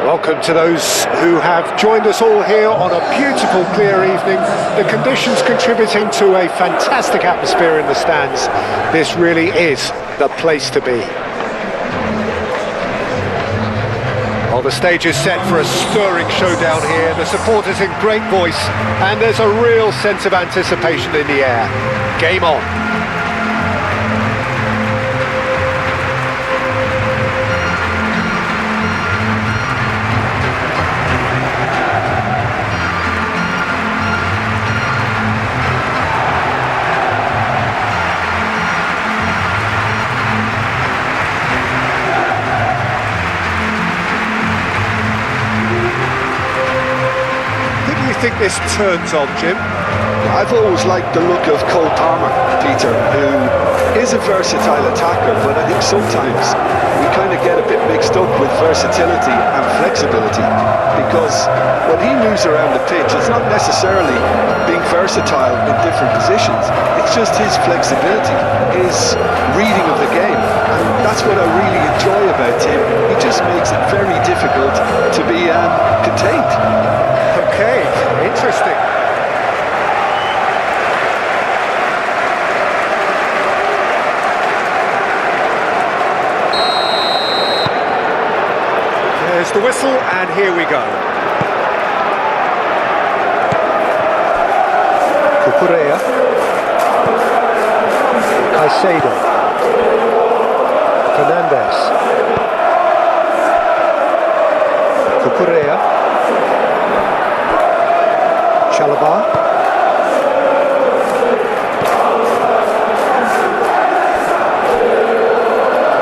Welcome to those who have joined us all here on a beautiful, clear evening. The conditions contributing to a fantastic atmosphere in the stands. This really is the place to be. Well, the stage is set for a stirring showdown here. The supporters in great voice, and there's a real sense of anticipation in the air. Game on. I think this turns on, Jim? I've always liked the look of Cole Palmer, Peter, who is a versatile attacker, but I think sometimes we kind of get a bit mixed up with versatility and flexibility, because when he moves around the pitch, it's not necessarily being versatile in different positions, it's just his flexibility, his reading of the game, and that's what I really enjoy about him. He just makes it very difficult to be contained. Okay, interesting. There's the whistle, and here we go. Cucurella. Caicedo. Fernandez. Cucurella. Chalobah.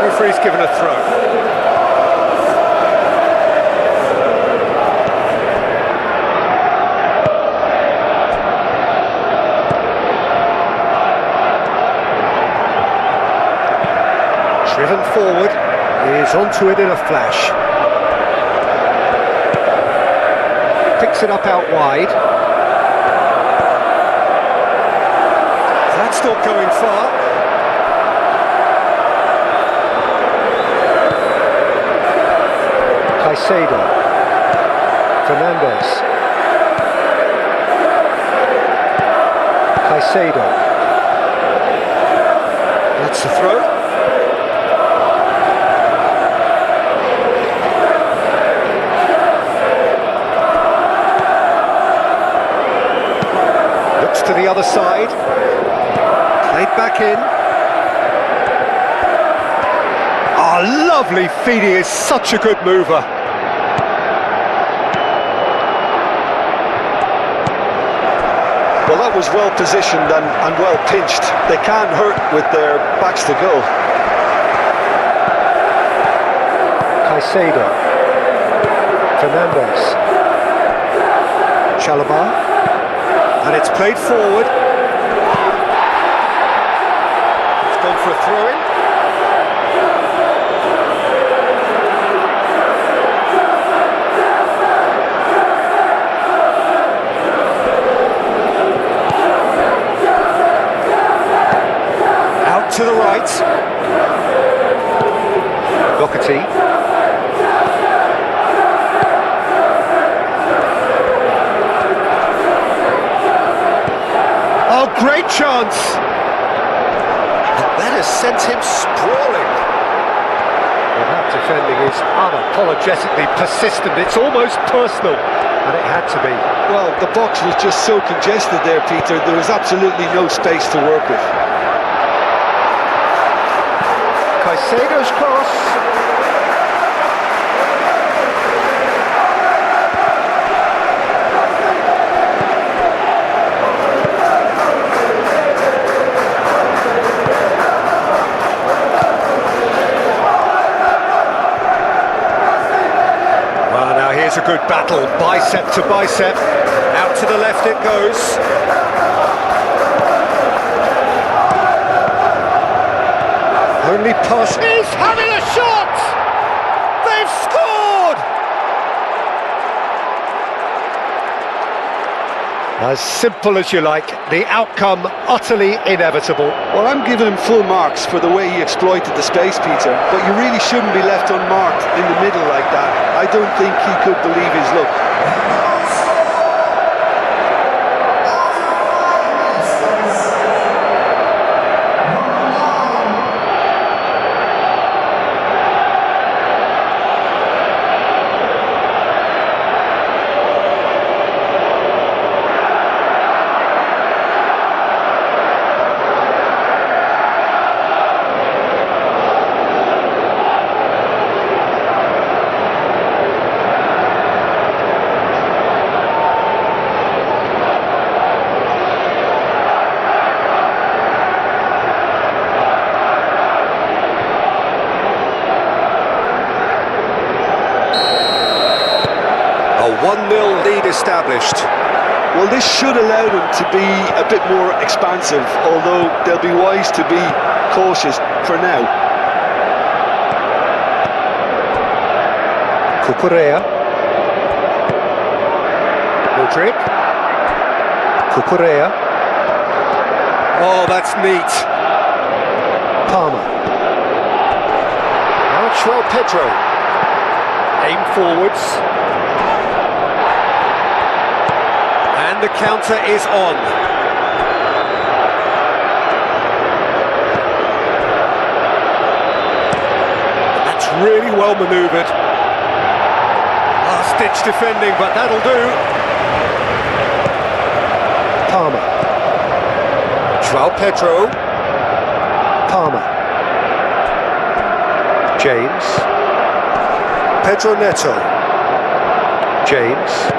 Referee's given a throw. Driven forward, is onto it in a flash. Picks it up out wide. That's not going far. Caicedo. Fernandez. Caicedo. That's the throw. Looks to the other side. Played back in. Oh, lovely feed. He is such a good mover. Well, that was well positioned and well pinched. They can't hurt with their backs to goal. Caicedo. Fernandez. Chalobah. And it's played forward. It's gone for a throw-in. Out to the right. Doherty. Oh, great chance! And that has sent him sprawling. Well, that defending is unapologetically persistent. It's almost personal, and it had to be. Well, the box was just so congested there, Peter. There was absolutely no space to work with. Caicedo's cross. It's a good battle, bicep to bicep. Out to the left it goes. Only pass. He's having a shot! They've scored! As simple as you like, the outcome utterly inevitable. Well, I'm giving him full marks for the way he exploited the space, Peter, but you really shouldn't be left unmarked in the middle like that. I don't think he could believe his luck. A 1-0 lead established. Well, this should allow them to be a bit more expansive, although they'll be wise to be cautious for now. Cucurella. Modric. Cucurella. Oh, that's neat. Palmer. Now it's João Pedro. Aim forwards. And the counter is on. That's really well manoeuvred. Last-ditch defending, but that'll do. Palmer. João Pedro. Palmer. James. Pedro Neto. James.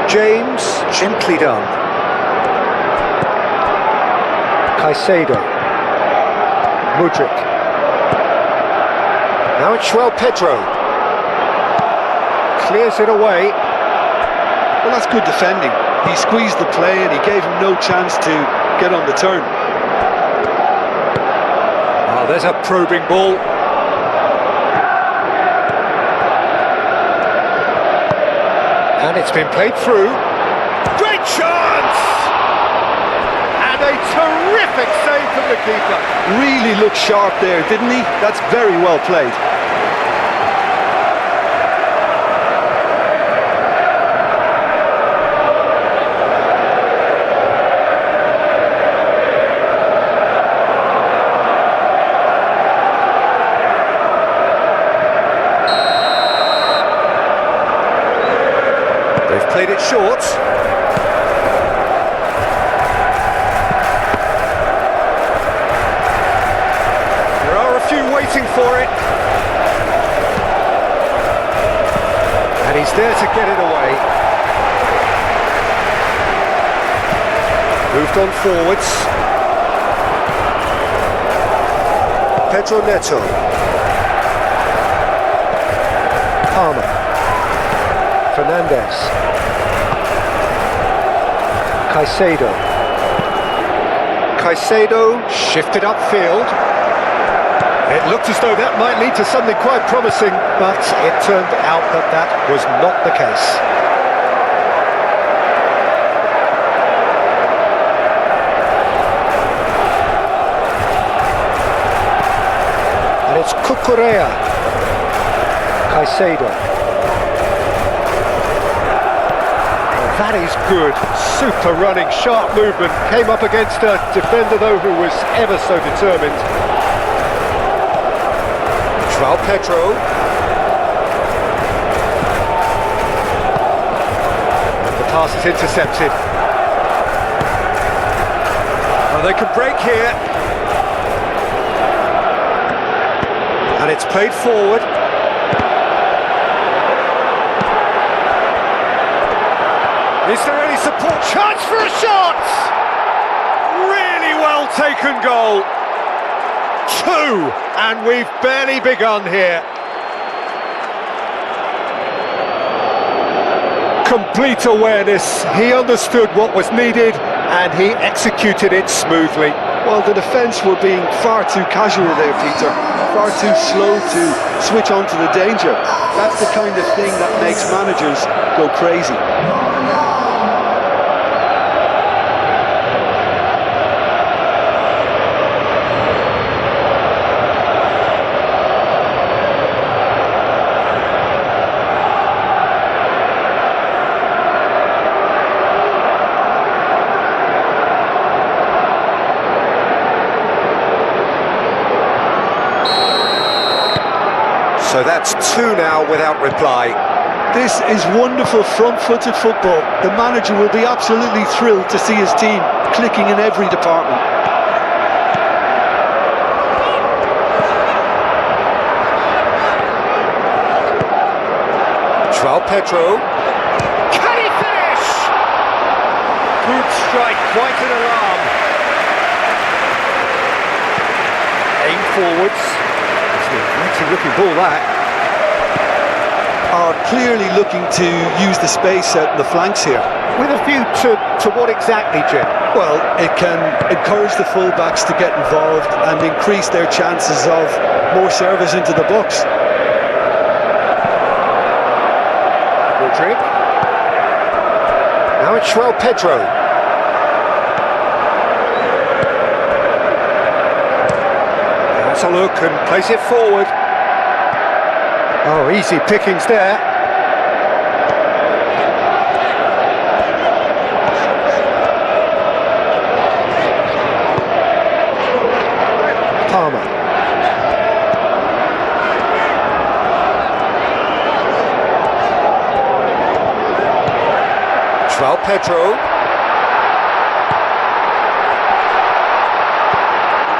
James, gently done. Caicedo. Modric. Now it's João Pedro. Clears it away. Well, that's good defending. He squeezed the play and he gave him no chance to get on the turn. Oh, there's a probing ball. And it's been played through. Great chance! And a terrific save from the keeper. Really looked sharp there, didn't he? That's very well played. They've played it short. There are a few waiting for it. And he's there to get it away. Moved on forwards. Pedro Neto. Palmer. Fernandez. Caicedo. Caicedo shifted upfield. It looked as though that might lead to something quite promising, but it turned out that that was not the case. And it's Cucurella. Caicedo. That is good, super running, sharp movement, came up against a defender though who was ever so determined. João Pedro. The pass is intercepted. Well, they could break here. And it's played forward. Is there any support? Chance for a shot! Really well taken goal. 2, and we've barely begun here. Complete awareness. He understood what was needed and he executed it smoothly. Well, the defence were being far too casual there, Peter. Far too slow to switch on to the danger. That's the kind of thing that makes managers go crazy. So that's two now without reply. This is wonderful front-footed football. The manager will be absolutely thrilled to see his team clicking in every department. João Pedro. Can he finish? Good strike, quite an alarm. Aim forwards. It's a pretty looking ball, that. Are clearly looking to use the space out in the flanks here. With a view to what exactly, Jim? Well, it can encourage the fullbacks to get involved and increase their chances of more service into the box. Rodrigue. Now it's João Pedro. That's a look and plays it forward. Oh, easy pickings there. Palmer. João Pedro.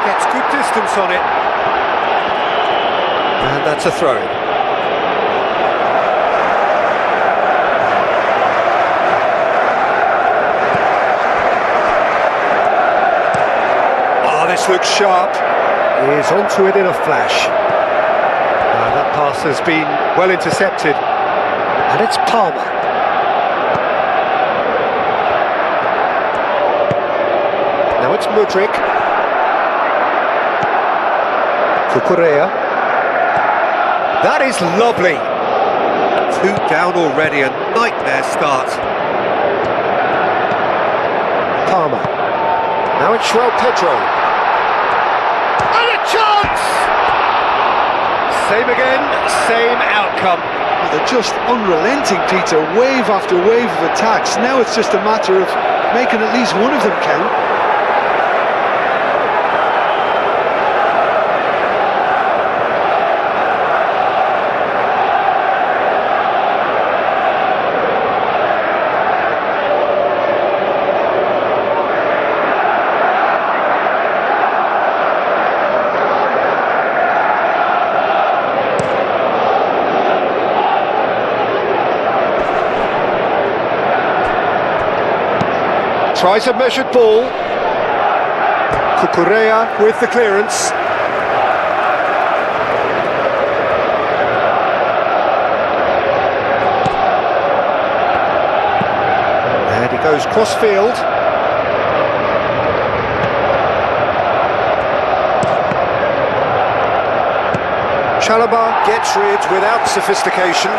Gets good distance on it. And that's a throw-in. This looks sharp. He is onto it in a flash. That pass has been well intercepted. And it's Palmer. Now it's Mudryk. Cucurella. That is lovely. Two down already, a nightmare start. Palmer. Now it's João Pedro. Chance! Same again, same outcome. They're just unrelenting, Peter. Wave after wave of attacks. Now it's just a matter of making at least one of them count. Tries a measured ball. Cucurella with the clearance. And he goes cross-field. Chalobah gets rid without sophistication.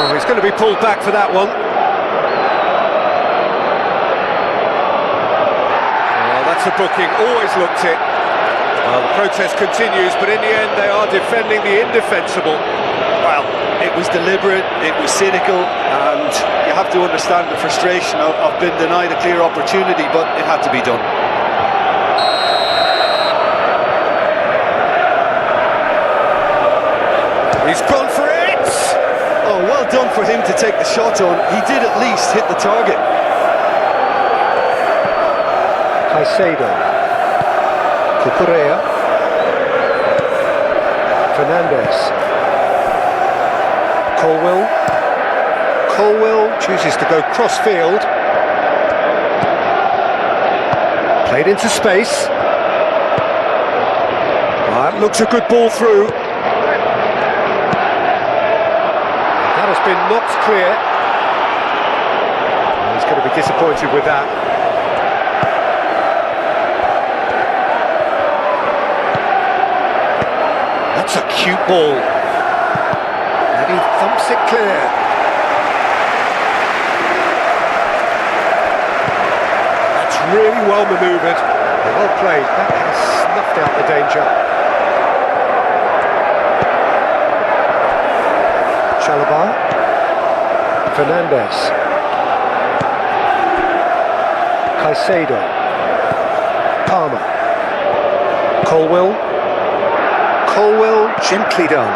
Oh, he's going to be pulled back for that one. Oh, that's a booking, always looked it. Well, the protest continues, but in the end they are defending the indefensible. Well, it was deliberate, it was cynical, and you have to understand the frustration of being denied a clear opportunity, but it had to be done. He's gone for it! Oh, well done for him to take the shot on. He did at least hit the target. Caicedo. Cucurella. Fernandes. Colwill chooses to go cross-field. Played into space. That looks a good ball through. That has been knocked clear. He's going to be disappointed with that. That's a cute ball. And he thumps it clear. really well manoeuvred. Well played. That has snuffed out the danger. Chalobah. Fernandez. Caicedo. Palmer. Colwill. Colwill, gently done.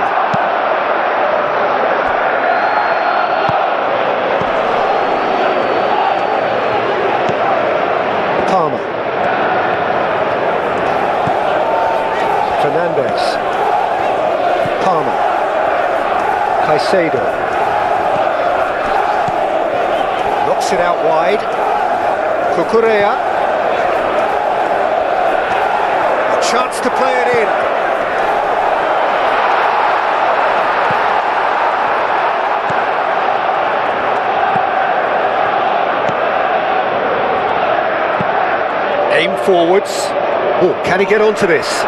Palmer. Fernandez. Palmer. Caicedo. Knocks it out wide. Cucurella. A chance to play it in. Aim forwards. Oh, can he get onto this?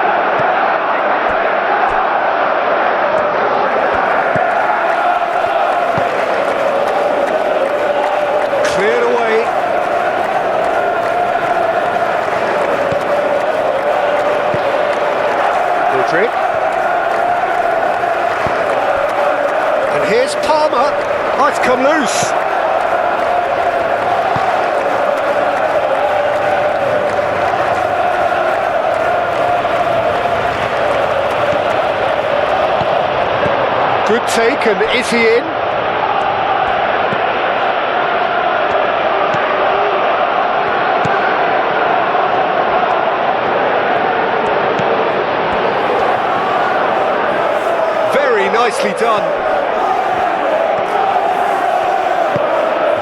Cleared away. Mudryk. And here's Palmer. Oh, it's come loose. Good take, and is he in? Very nicely done.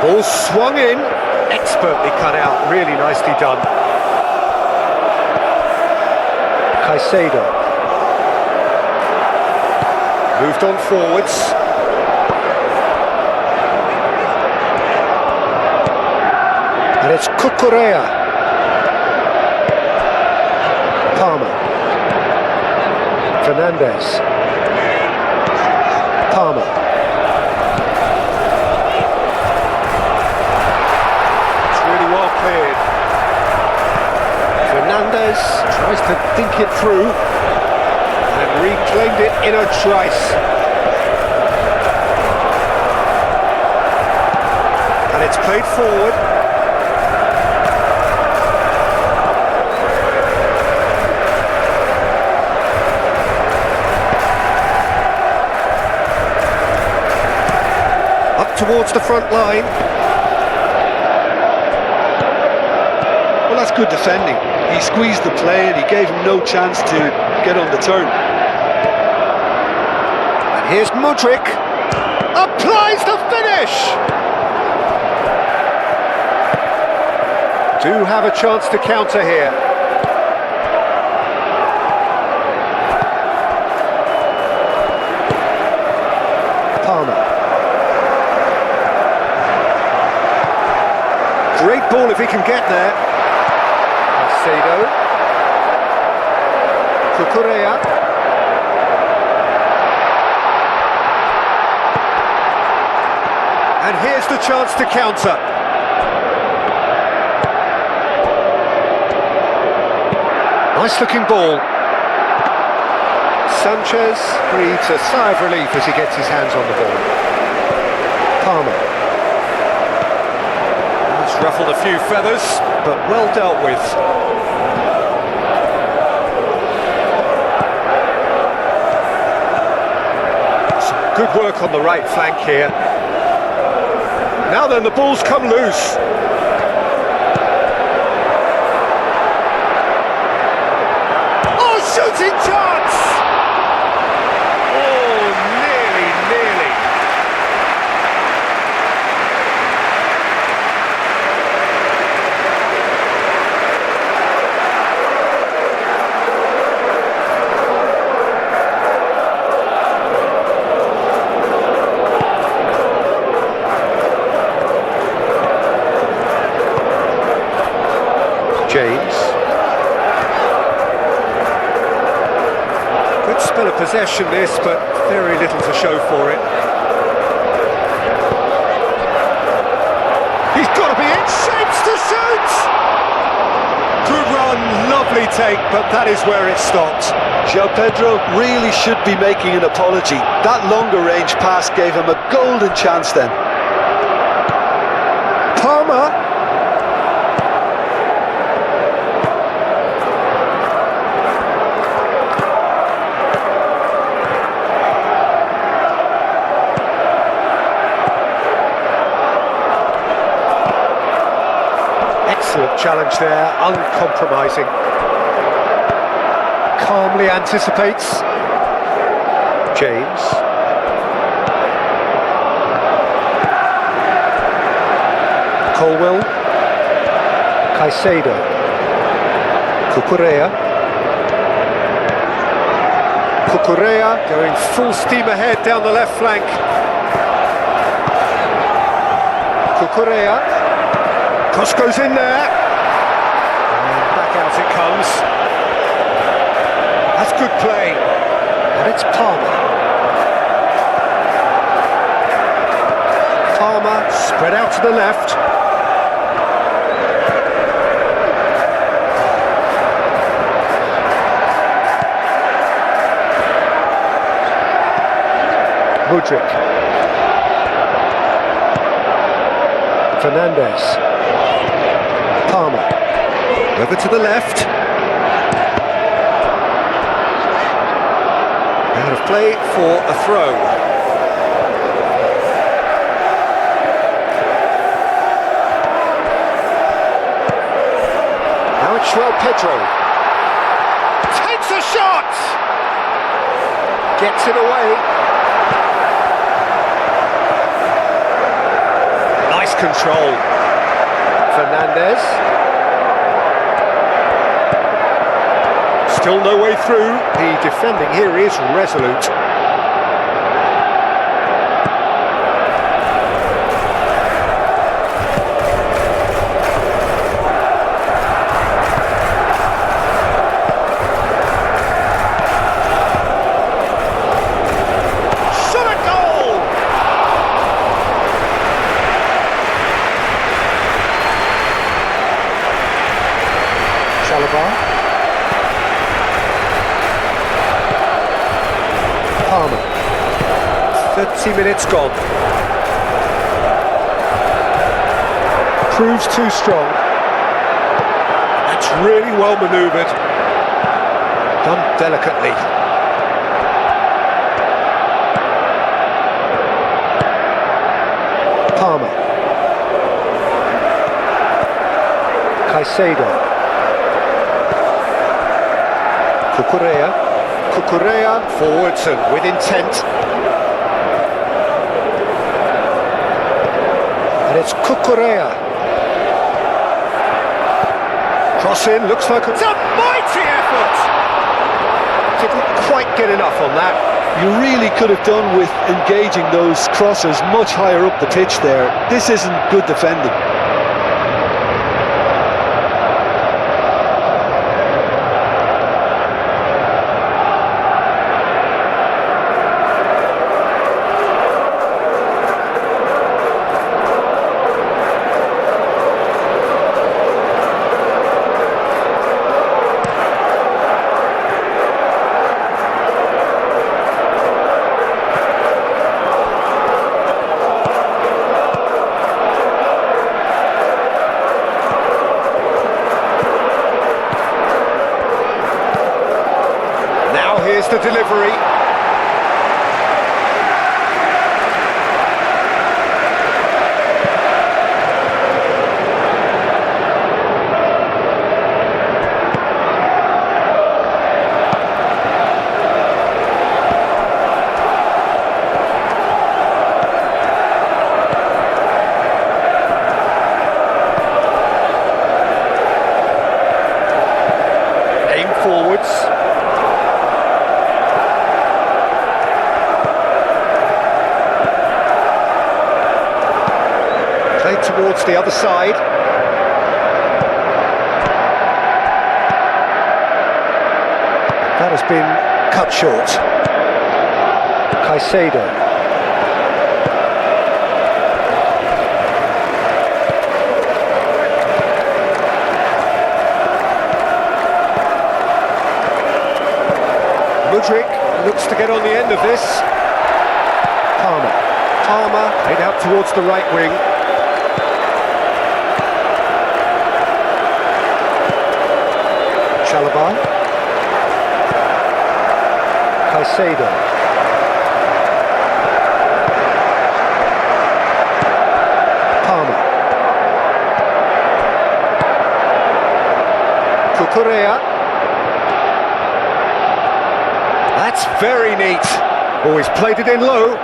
Ball swung in, expertly cut out, really nicely done. Caicedo. Moved on forwards. And it's Cucurella. Palmer. Fernandez. Palmer. It's really well cleared. Fernandez tries to think it through. And reclaimed it in a trice. And it's played forward. Up towards the front line. Well, that's good defending. He squeezed the play and he gave him no chance to get on the turn. And here's Mudryk. Applies the finish! Do have a chance to counter here. Palmer. Great ball if he can get there. Caicedo. Cucurella. And here's the chance to counter. Nice looking ball. Sanchez breathes a sigh of relief as he gets his hands on the ball. Palmer. It's ruffled a few feathers, but well dealt with. Some good work on the right flank here. Now then, the ball's come loose. Shooting chance! Oh, nearly. James. Good spell of possession this, but very little to show for it. He's got to be in shapes to shoot! take, but that is where it stopped. João Pedro really should be making an apology. That longer range pass gave him a golden chance then. Palmer. Excellent challenge there, uncompromising. Calmly anticipates. James. Colwell. Caicedo. Cucurella. Cucurella going full steam ahead down the left flank. Cucurella. Cross goes in there. And back out it comes. That's good play. And it's Palmer. Palmer spread out to the left. Mudryk. Fernandes. Palmer. Over to the left. Out of play for a throw. Now it's João Pedro. Takes a shot! Gets it away. Nice control. Fernandes. Still no way through. The defending here is resolute. Shot a goal! Chalobah. Palmer. 30 minutes gone. Proves too strong. That's really well manoeuvred. Done delicately. Palmer. Caicedo. Cucurella. Cucurella forwards and with intent. And it's Cucurella. Cross in, looks like it's a mighty effort! Didn't quite get enough on that. You really could have done with engaging those crosses much higher up the pitch there. This isn't good defending. Here's the delivery. Aim forwards. Played towards the other side. That has been cut short. Caicedo. Mudryk looks to get on the end of this. Palmer made out towards the right wing. Chalobah. Caicedo. Palmer. Cucurella. That's very neat. Oh, he's played it in low.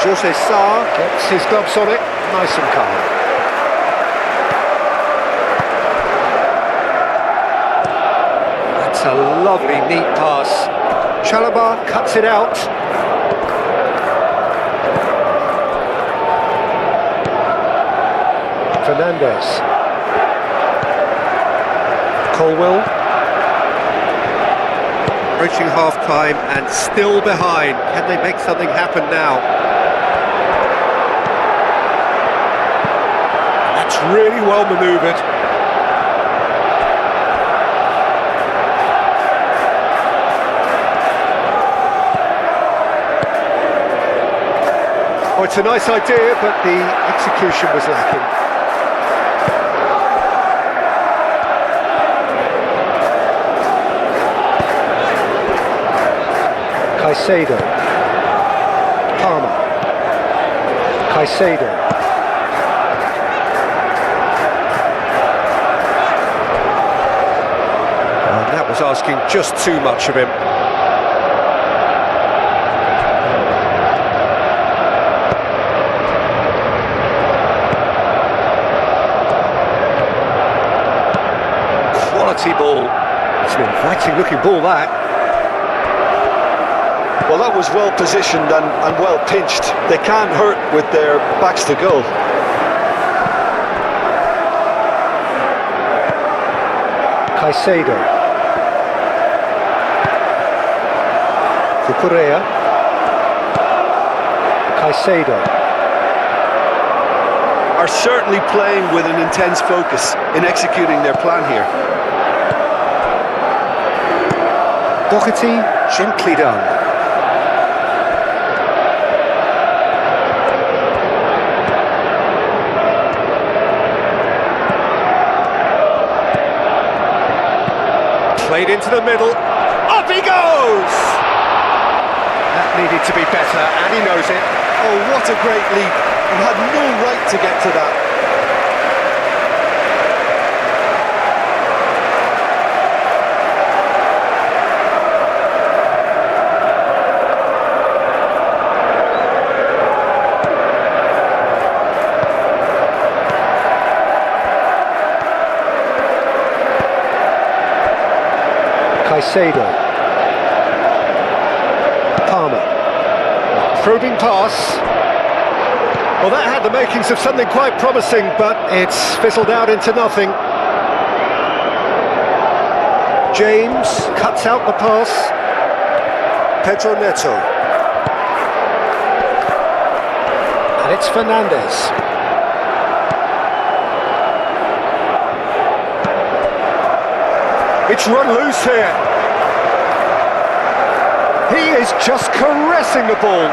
Jose Sarr gets his gloves on it, nice and calm. That's a lovely, neat pass. Chalobah cuts it out. Fernandes. Colwill. Approaching half-time and still behind. Can they make something happen now? That's really well manoeuvred. Oh, it's a nice idea, but the execution was lacking. Caicedo. Palmer. Caicedo. And that was asking just too much of him. Quality ball. It's an inviting looking ball, that. Well, that was well positioned and well pinched. They can't hurt with their backs to goal. Caicedo. Cucurella. Caicedo. Are certainly playing with an intense focus in executing their plan here. Doherty, gently done. Played into the middle, up he goes! That needed to be better, and he knows it. Oh, what a great leap. He had no right to get to that. Caicedo. Palmer. Probing pass. Well, that had the makings of something quite promising, but it's fizzled out into nothing. James cuts out the pass. Pedro Neto. And it's Fernandes. It's run loose here. He is just caressing the ball.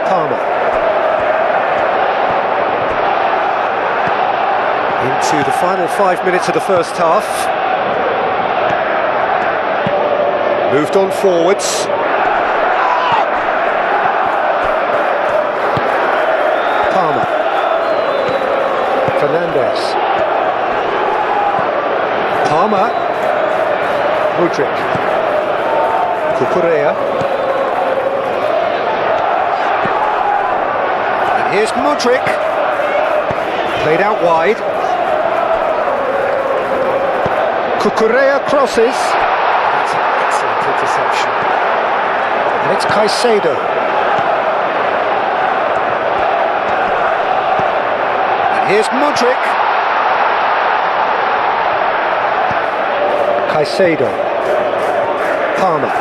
Palmer. Into the final 5 minutes of the first half. Moved on forwards. Palmer. Fernandes. Palmer. Mudryk. Cucurella. And here's Mudryk. Played out wide. Cucurella crosses. That's an excellent interception. And it's Caicedo. And here's Mudryk. Caicedo. Palmer.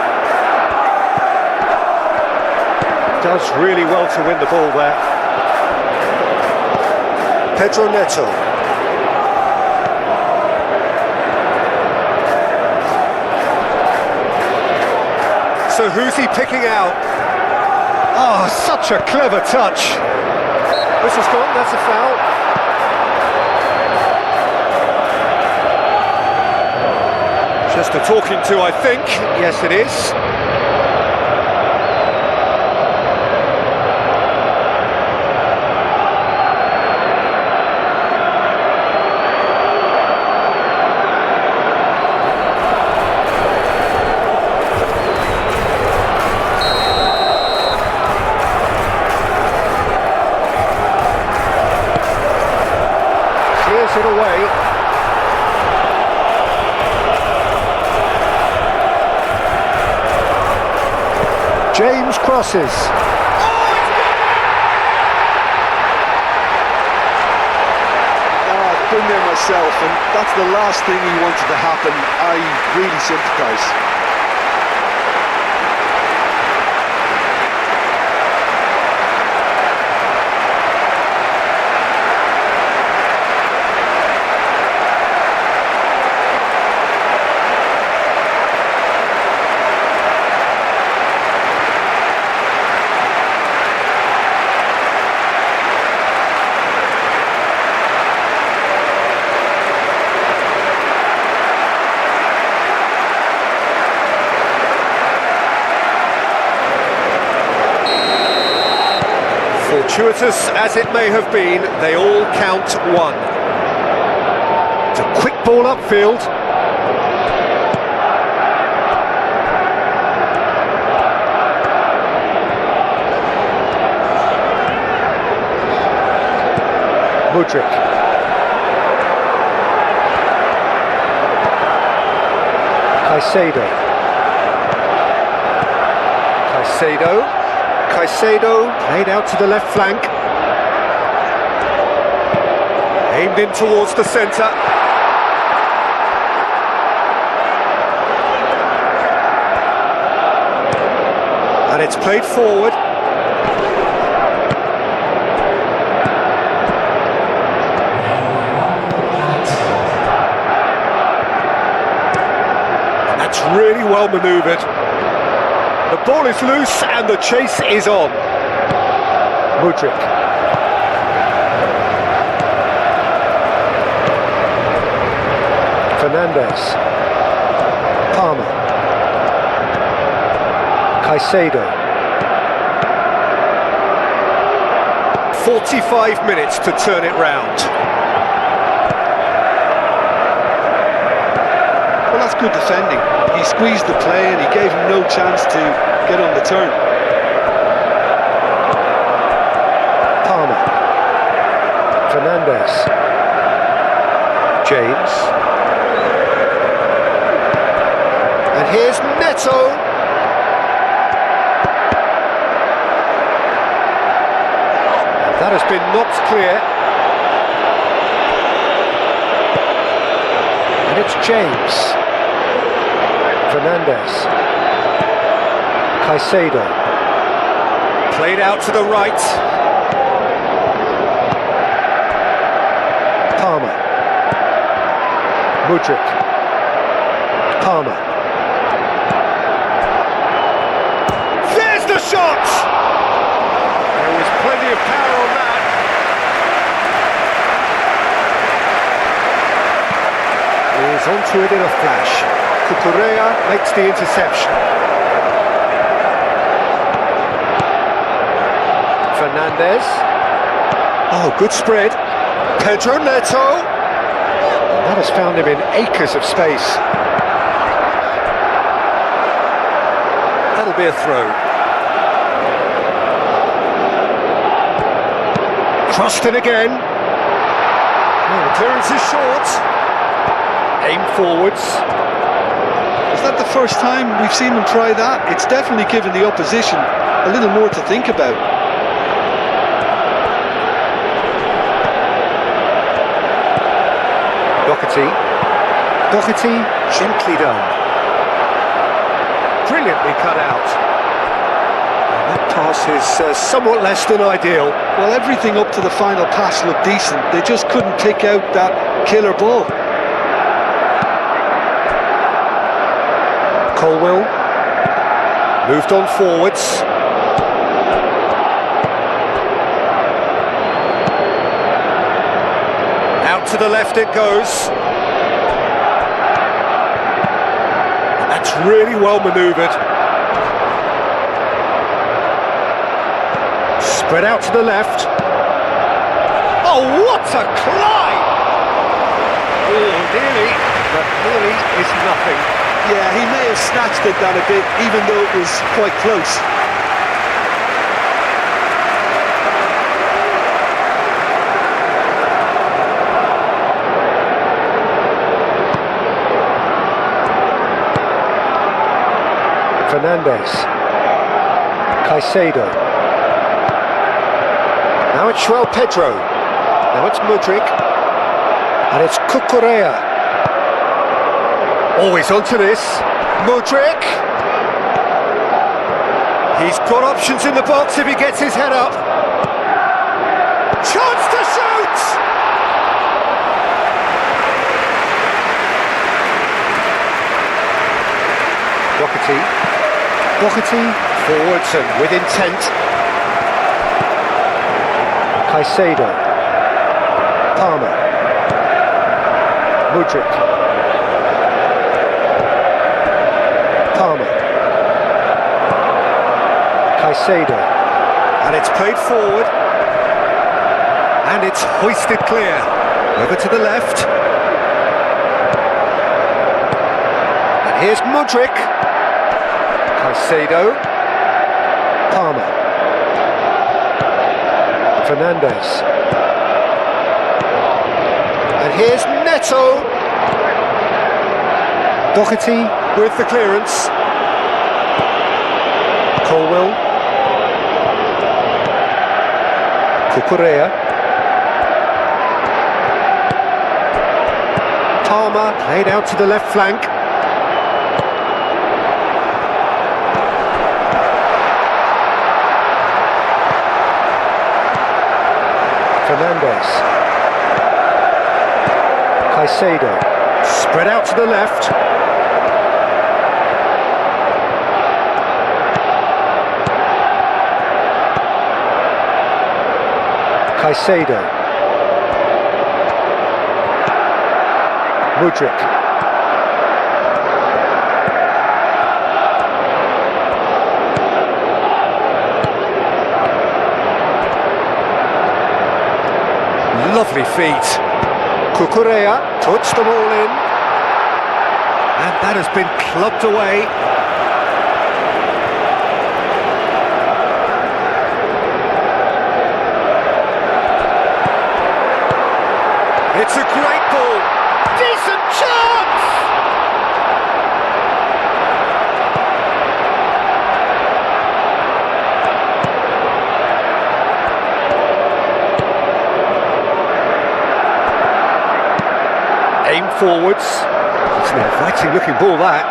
Does really well to win the ball there. Pedro Neto. So who's he picking out? Oh, such a clever touch. Whistle's gone, that's a foul. Just a talking to, I think. Yes, it is. Clears it away. James crosses. I've been there myself, and that's the last thing he wanted to happen. I really sympathise. Fortuitous as it may have been, they all count one. It's a quick ball upfield. Mudryk. Caicedo played out to the left flank. Aimed in towards the centre. And it's played forward. And that's really well manoeuvred. The ball is loose and the chase is on. Mudryk. Fernandes. Palmer. Caicedo. 45 minutes to turn it round. Well, that's good defending. He squeezed the play and he gave him no chance to get on the turn. Palmer. Fernandes. James. And here's Neto. And that has been knocked clear. And it's James. Fernandes. Caicedo. Played out to the right. Palmer. Mudryk. Palmer. There's the shot! There was plenty of power on that. He's onto it in a flash. Cucurella makes the interception. Fernandes. Oh, good spread. Pedro Neto. That has found him in acres of space. That'll be a throw. Crossed in again. Oh, the clearance is short. Aim forwards. Is that the first time we've seen him try that? It's definitely given the opposition a little more to think about. Doherty, gently done. Brilliantly cut out. And that pass is somewhat less than ideal. Well, everything up to the final pass looked decent. They just couldn't pick out that killer ball. Colwill. Moved on forwards. Out to the left it goes. That's really well manoeuvred. Spread out to the left. Oh, what a climb! Oh, nearly, but nearly is nothing. Yeah, he may have snatched it down a bit, even though it was quite close. Fernandez. Caicedo. Now it's João Pedro. Now it's Mudryk. And it's Cucurella. Always onto this. Mudryk. He's got options in the box if he gets his head up. Chance to shoot! Doherty forwards and with intent. Caicedo. Palmer. Mudryk. Palmer. Caicedo. And it's played forward. And it's hoisted clear. Over to the left. And here's Mudryk. Caicedo. Palmer. Fernandez. And here's Neto. Doherty with the clearance. Colwell. Cucurella. Palmer played out to the left flank. Fernandez. Caicedo. Spread out to the left. Caicedo. Mudryk. Lovely feet. Cucurella puts the ball in. And that has been clubbed away. It's a great ball. Decent chance! Aim forwards. It's an inviting looking ball, that.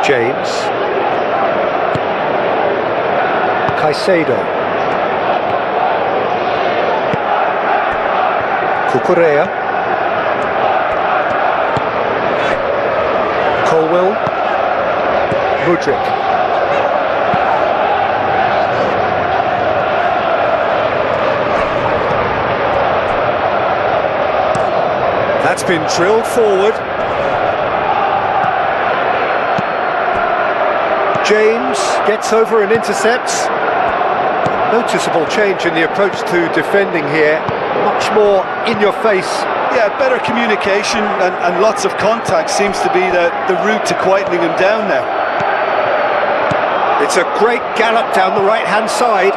James. Caicedo. Cucurella. Colwell. Mudryk. That's been drilled forward. James gets over and intercepts. Noticeable change in the approach to defending here. Much more in your face. Yeah, better communication and lots of contact seems to be the route to quietening him down now. It's a great gallop down the right-hand side.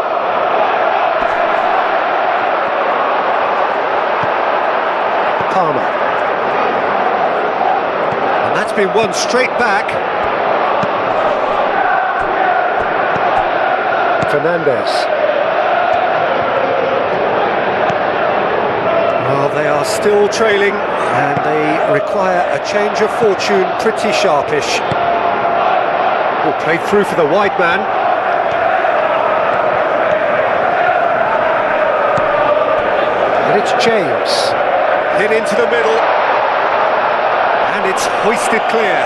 Palmer. And that's been won straight back. Fernandez. Well, they are still trailing and they require a change of fortune, pretty sharpish. Ball played through for the wide man. And it's James. Hit into the middle. And it's hoisted clear.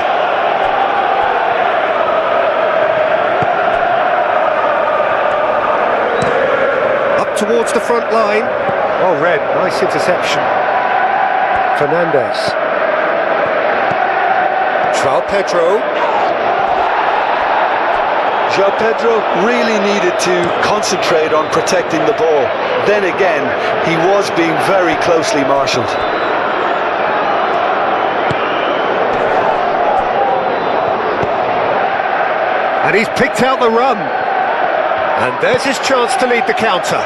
towards the front line. Well read, nice interception. Fernandes. João Pedro. João Pedro really needed to concentrate on protecting the ball. Then again, he was being very closely marshalled. And he's picked out the run. And there's his chance to lead the counter.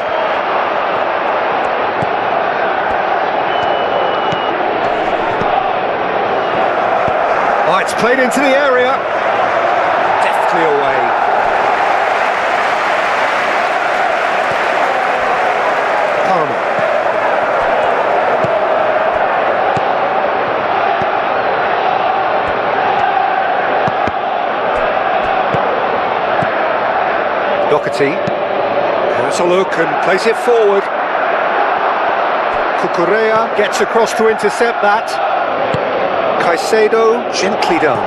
Oh, it's played into the area. Deftly away. Palmer. Doherty has a look and plays it forward. Cucurella gets across to intercept that. Caicedo, gently done.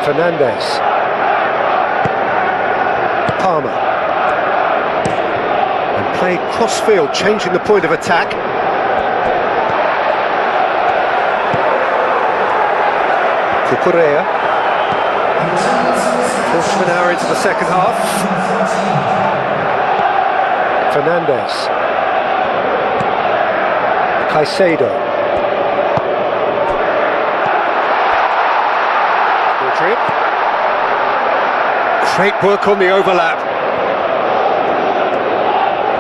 Fernandes. Palmer. And played cross-field, changing the point of attack. Cucurella. Quarter of an hour into the second half. Fernandes. Caicedo. Great work on the overlap.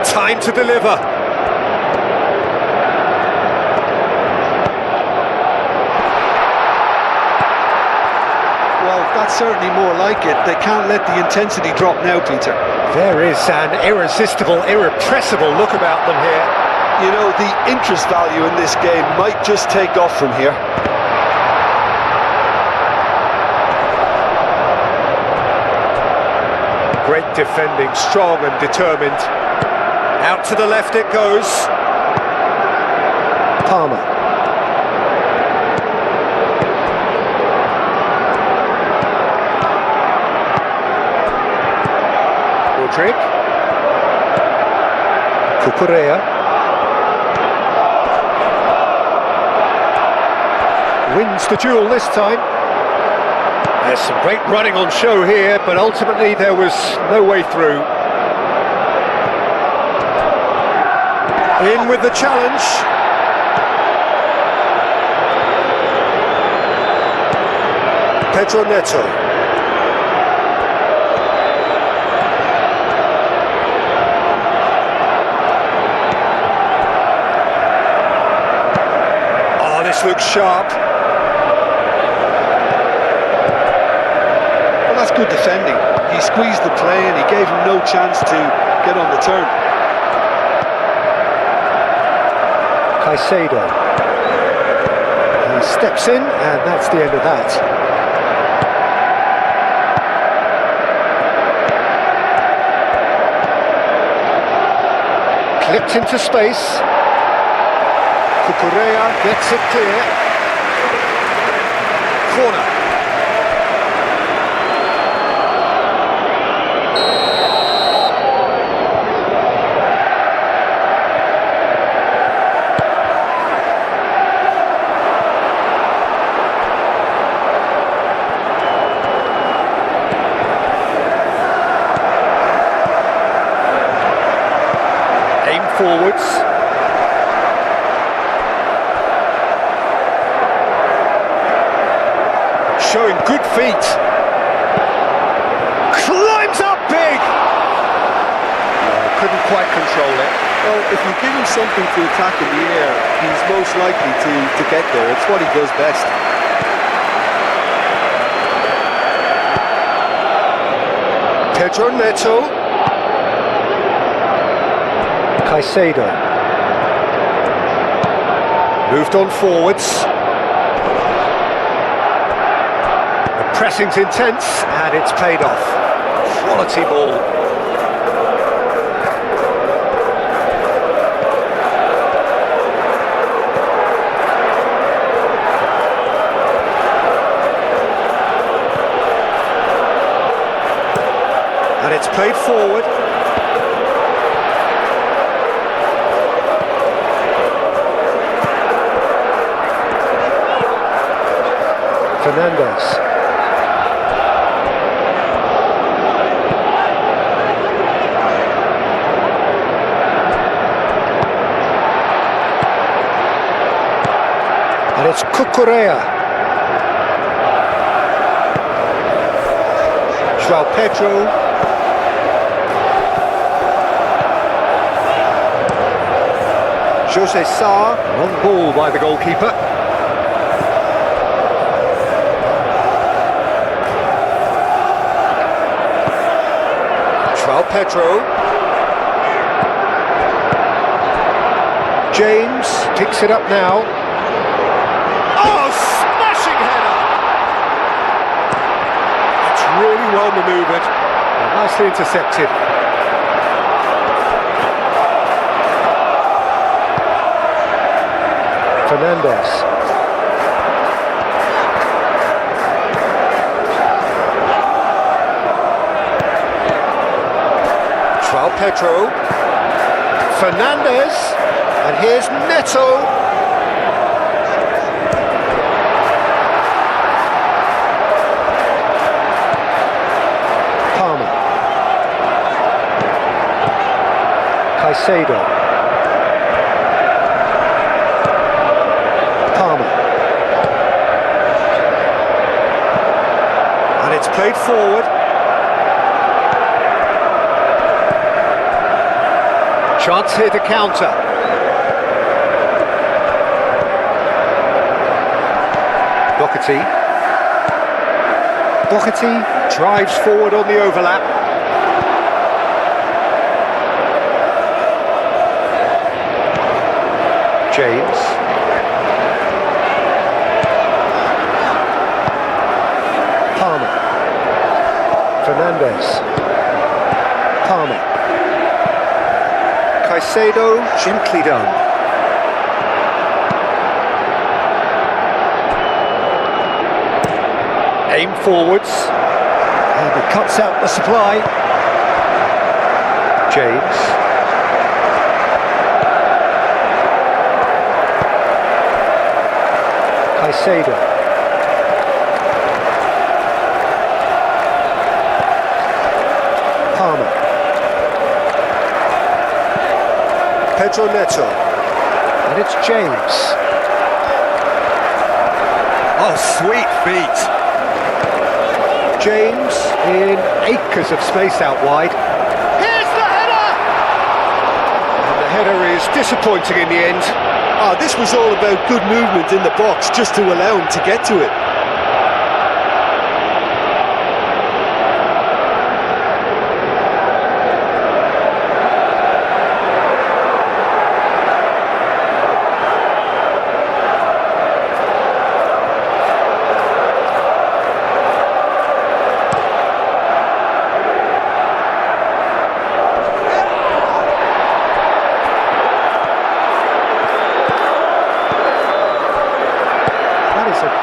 Time to deliver. Well, that's certainly more like it. They can't let the intensity drop now, Peter. There is an irresistible, irrepressible look about them here. You know, the interest value in this game might just take off from here. Great defending, strong and determined. Out to the left it goes. Palmer. Rodrigue. Cucurella. Wins the duel this time. There's some great running on show here, but ultimately there was no way through. In with the challenge. Pedro Neto. Oh, this looks sharp. That's good defending. He squeezed the play and he gave him no chance to get on the turn. Caicedo. He steps in and that's the end of that. Clipped into space. Cucurella gets it clear. Corner. Forwards. Showing good feet. Climbs up big. Couldn't quite control it. Well, if you give him something to attack in the air, he's most likely to get there. It's what he does best. Pedro Neto. Caicedo. Moved on forwards. The pressing's intense and it's paid off. Quality ball. And it's played forward. Fernandes. And it's Cucurella. João Pedro. Jose Sarr, on ball by the goalkeeper. João Pedro. James picks it up now. Oh, smashing header! It's really well manoeuvred and nicely intercepted. Fernandes. João Pedro. Fernandes. And here's Neto. Palmer. Caicedo. And it's played forward. Chance here to counter. Doherty drives forward on the overlap. James. Palmer. Fernandes. Palmer. Caicedo, gently done. Aim forwards. And it cuts out the supply. James. Caicedo. Palmer. Pedro Neto. And it's James. Oh, sweet feet. James in acres of space out wide. Here's the header! And the header is disappointing in the end. This was all about good movement in the box just to allow him to get to it.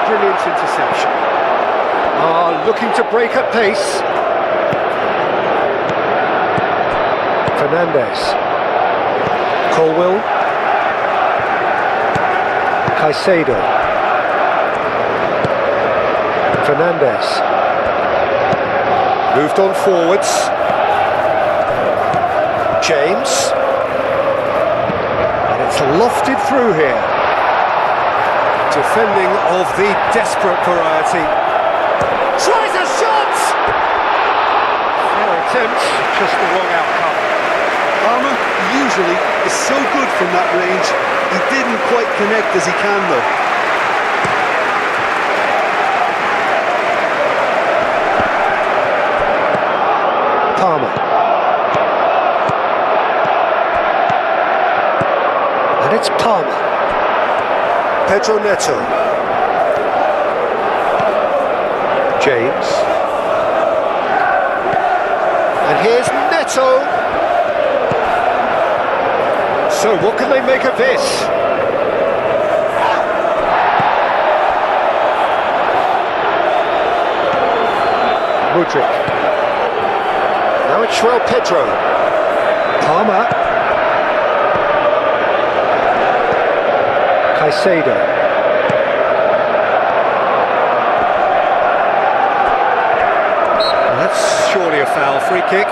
Brilliant interception. Looking to break at pace. Fernandes. Colwill. Caicedo. Fernandes. Moved on forwards. James. And it's lofted through here. Defending of the desperate variety. Tries a shot! Fair attempt, just the wrong outcome. Palmer usually is so good from that range. He didn't quite connect as he can though. Palmer. And it's Palmer. Pedro Neto. James. And here's Neto. So what can they make of this? Mudryk. Now it's Pedro. Palmer. Caicedo. That's surely a foul. Free kick.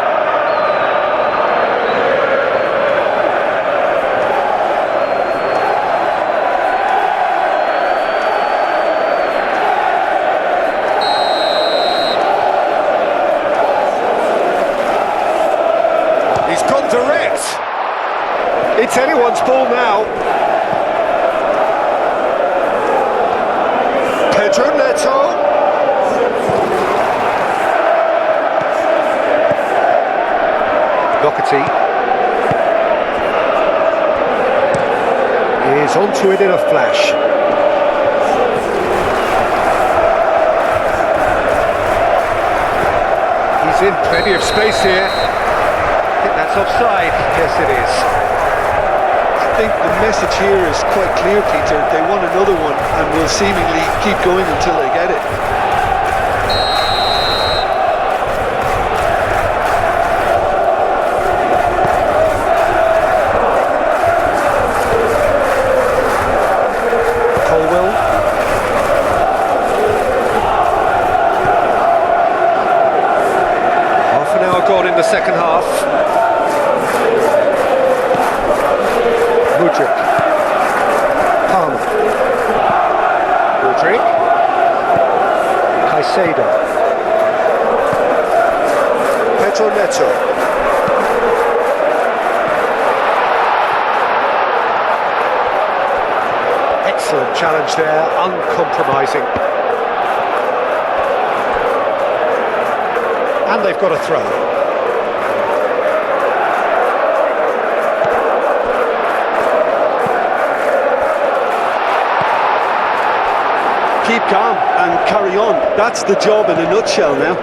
He's gone direct. It's anyone's ball now. Pedro Neto. Doherty is onto it in a flash. He's in plenty of space here. I think that's offside. Yes, it is. I think the message here is quite clear, Peter. They want another one and will seemingly keep going until they get it. Gone in the second half. Mudryk. Palmer. Mudryk. Caicedo. Pedro Neto. Excellent challenge there, uncompromising. And they've got a throw. Keep calm and carry on. That's the job in a nutshell now.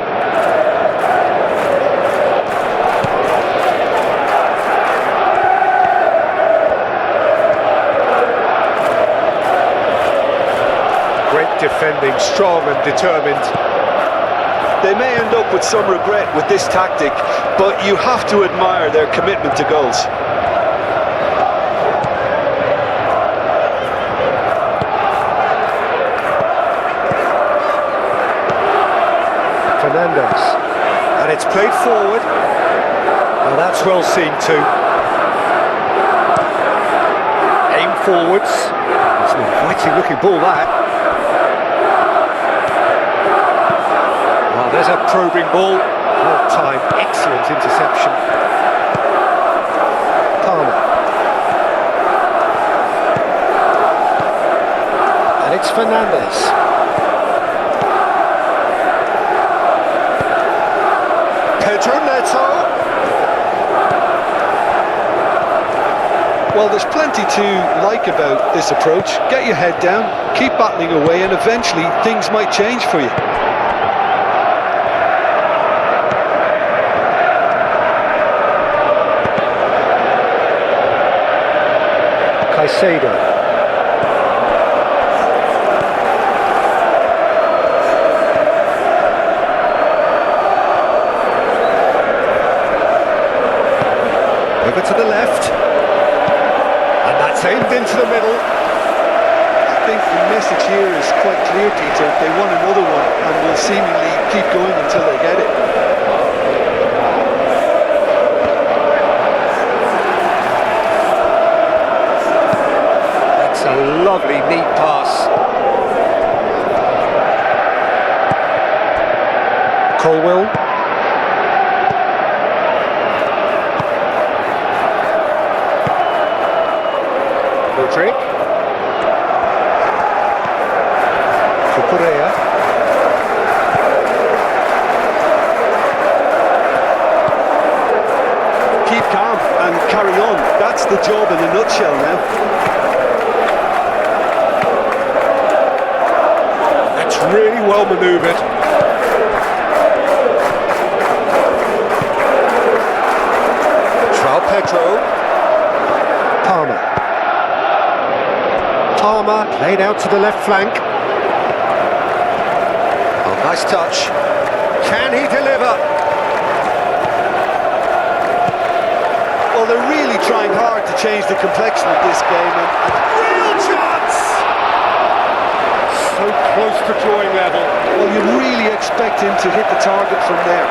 Great defending, strong and determined. They may end up with some regret with this tactic, but you have to admire their commitment to goals. Fernandes, and it's played forward. Well, that's well seen too. Aim forwards. It's an inviting looking ball, that. Well, there's a probing ball. Well timed, excellent interception. Palmer. And it's Fernandes. Pedro Neto. Well, there's plenty to like about this approach. Get your head down, keep battling away, and eventually things might change for you. Caicedo. Over to the left, and that's aimed into the middle. I think the message here is quite clear, Peter. They want another one and will seemingly keep going until they get it. That's a lovely, neat pass. Colwill. Mudryk. Cucurella. Keep calm and carry on. That's the job in a nutshell now. That's really well manoeuvred. Pedro. Palmer. Palmer laid out to the left flank. Oh, nice touch. Can he deliver? they're really trying hard to change the complexion of this game. And Real chance! So close to drawing level. well, you really expect him to hit the target from there.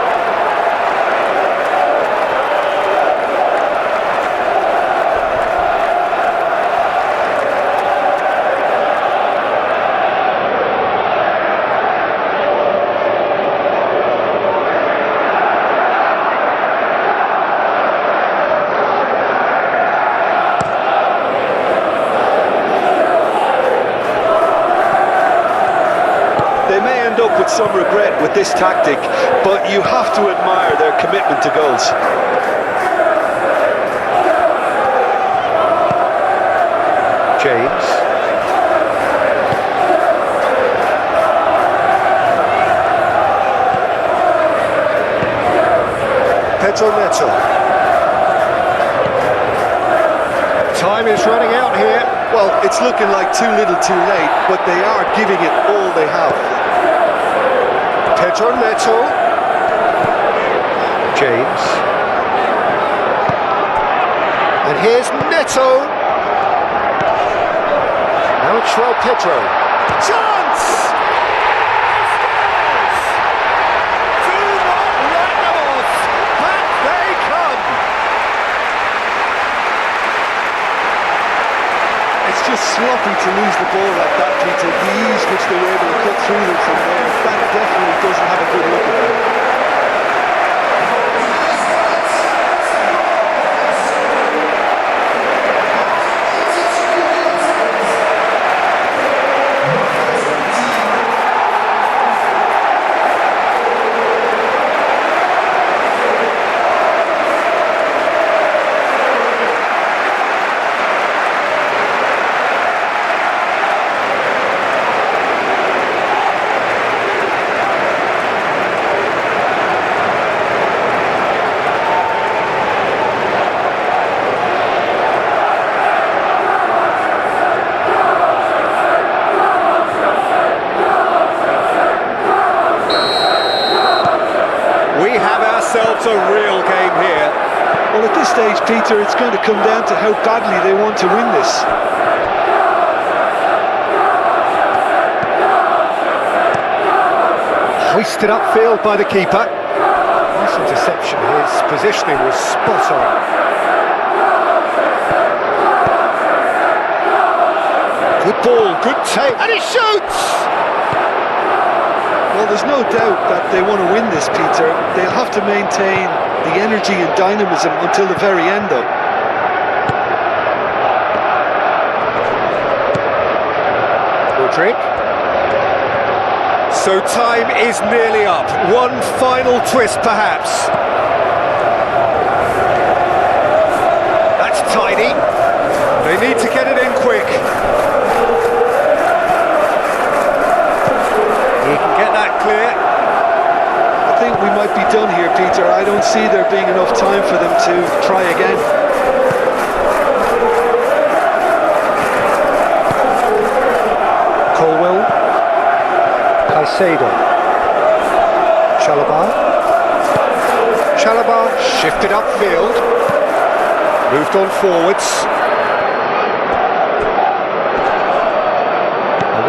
They may end up with some regret with this tactic, but you have to admire their commitment to goals. James. Pedro Neto. Time is running out here. Well, it's looking like too little too late, but they are giving it all they have. Pedro Neto. James. And here's Neto. Now it's João Pedro. Chance! Do not write them off. Back they come. It's just sloppy to lose the ball like that, Peter. The ease which they were able to cut through them from there, that definitely doesn't have a good look at them. We have ourselves a real game here. Well, at this stage, Peter, it's going to come down to how badly they want to win this. Hoisted upfield by the keeper. Nice interception. His positioning was spot on. Good ball, good take, and he shoots! Well, there's no doubt that they want to win this, Peter. They'll have to maintain the energy and dynamism until the very end, though. Rodrigue. So time is nearly up. One final twist, perhaps. That's tidy. They need to get it in quick. He can get that clear. I think we might be done here, Peter. I don't see there being enough time for them to try again. Colwell. Caicedo. Chalobah shifted upfield. Moved on forwards.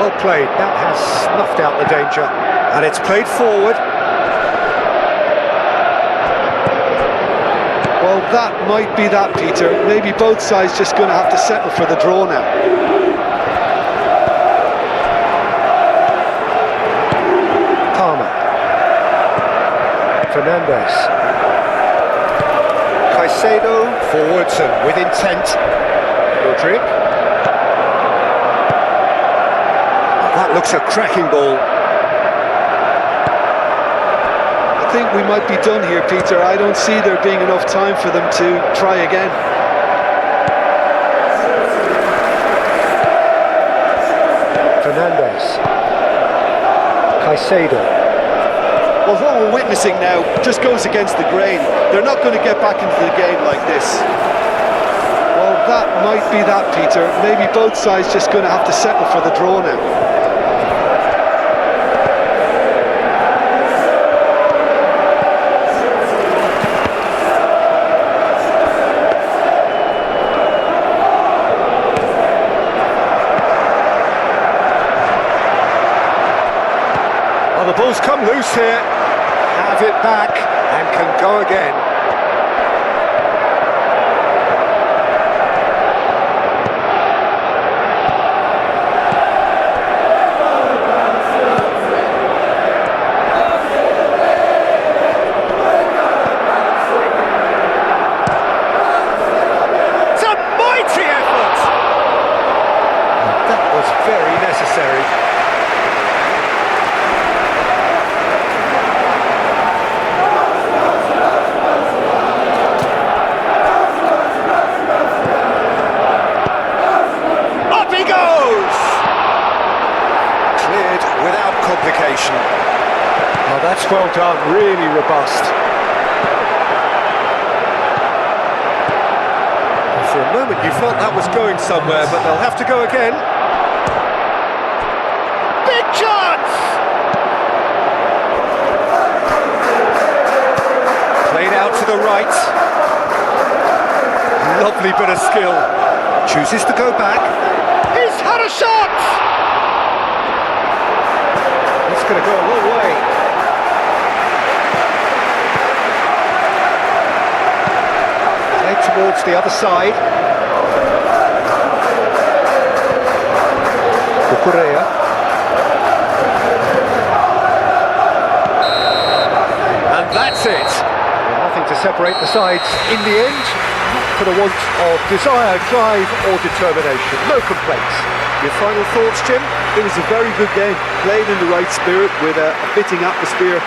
Well played, that has snuffed out the danger. And it's played forward. Well, that might be that, Peter. Maybe both sides just going to have to settle for the draw now. Palmer. Fernandes. Caicedo forwards and with intent. Rodrigue. That looks a cracking ball. I think we might be done here, Peter. I don't see there being enough time for them to try again. Fernandes. Caicedo. Well, what we're witnessing now just goes against the grain. They're not going to get back into the game like this. Well, that might be that, Peter. Maybe both sides just going to have to settle for the draw now. letting loose here. Have it back and can go again. It's a mighty effort. That was very necessary. Without complication. Oh, that's well done, really robust. For a moment you felt that was going somewhere, but they'll have to go again. Big chance! Played out to the right. Lovely bit of skill. Chooses to go back. He's had a shot! It's going to go a long way. Head towards the other side. Correa. And that's it. Nothing to separate the sides in the end. For the want of desire, drive or determination. No complaints. Your final thoughts, Jim? It was a very good game, played in the right spirit with a fitting atmosphere